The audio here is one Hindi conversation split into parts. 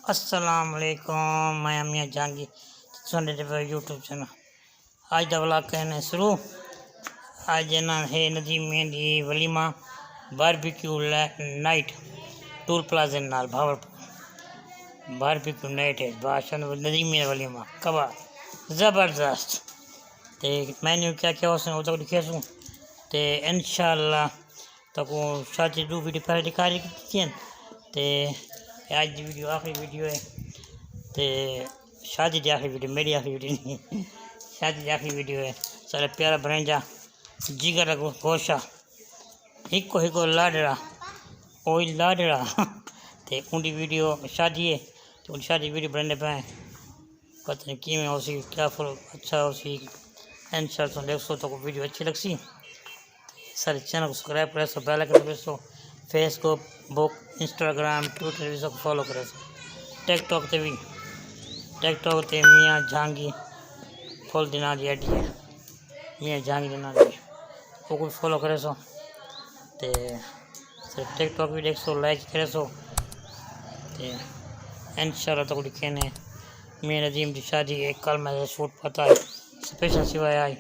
अस्सलाम वालेकुम, मैं मियां जहांगीर सुन रहे यूट्यूब चैनल। आज का व्लॉग कहने शुरू। आज ना है नदीम दी वलीमा बारबीक्यू नाइट टूल प्लाजा नाल बहावलपुर। बारबीक्यू नाइट है बादशाह नदीम वलीमा कबाब ज़बरदस्त। तो मैन्यू क्या क्या उसने तो लिखे सूँ तो इंशाअल्लाह तको शादी दो वीडियो पहले दिखाई थी। आज की वीडियो आखिरी वीडियो है। तो शादी की आखिरी वीडियो, मेरी आखिरी वीडियो नहीं, शादी की आखिरी वीडियो है। सारे प्यारा भरेंजा जिगर गोशा हिको हिको लाडड़ा ओही लाडड़ा तो उनकी वीडियो शादी है। तो उन शादी वीडियो बनने पाए पता नहीं कि में उसी क्या फल अच्छा उसी इंशाअल्लाह देखो तो वीडियो अच्छी लगसी। सारे चैनल को सब्सक्राइब करे सो, बेल आइकन प्रेस सो, फेसबुक बुक इंस्टाग्राम ट्विटर भी सब फॉलो करे सो। टिकटॉक ते भी मियां जहांगीर फुल दिना दी आईडी है, मियां जहांगीर दिना दी वो कोई फॉलो करे सो। ते टिकटॉक भी देख सो, लाइक करे सो। ते इंशाअल्लाह तो लिखे ने मियां नदीम की शादी है। कल मैं शूट पता है स्पेशल सिवाय आई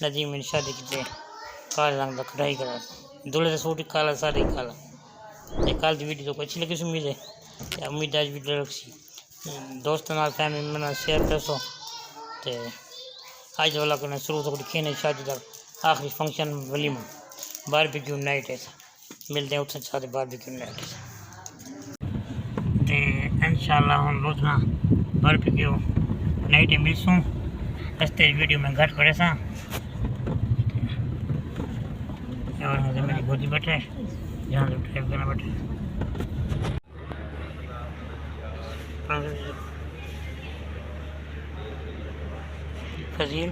नदीम की शादी की काले रंग का कढ़ाई करा दूल्हे का सूट काला साड़ी काला। तो कल की वीडियो तो अच्छी लगी उम्मीद है। उम्मीद आज वीडियो रखी दोस्तों नाल फैमिली में शेयर कर सो। तो आज वाला करना शुरू तो लिखे ने शादी का आखिरी फंक्शन वलीमा बारबीक्यू नाइट है। मिलते हैं उत्तर साथ बारबीक्यू नाइट। तो इंशाअल्लाह हम रोजना बारबीक्यू नाइट मिलसूँ। रस्ते वीडियो में घट करे सा और मेरी गोदी बैठे जहाँ से ड्राइव करना बैठे फजील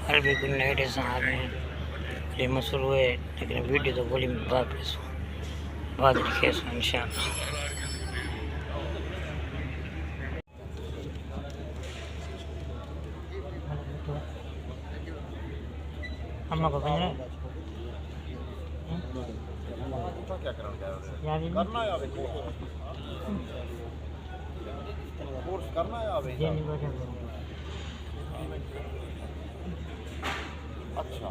हर भी कुछ नाइट ऐसा आ रहे हैं ये मशहूर हुए लेकिन वीडियो तो बोली में बाद लिखे इंशाअल्लाह। अम्मा को करना है अच्छा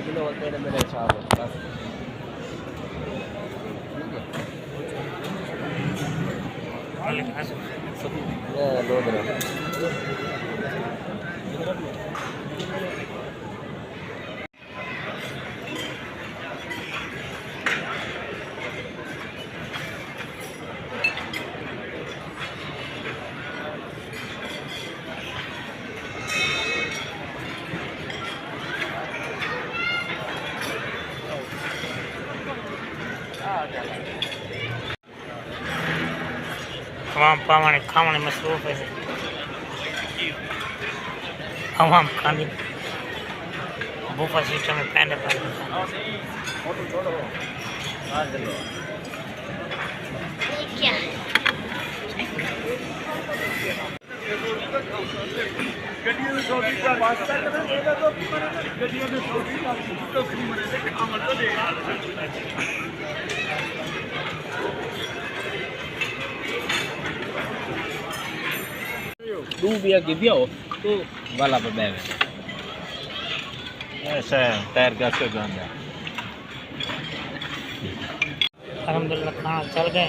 किलो होते हैं मेरे हिसाब आवाम पावने खाने मसरूफ है। आवाम खानी बुफा सिस्टम में पहने दू भी आगे दिया हो तो वाला पर बैग ऐसा टायर गैस का गंद है। अल्हम्दुलिल्लाह खाना चल गए।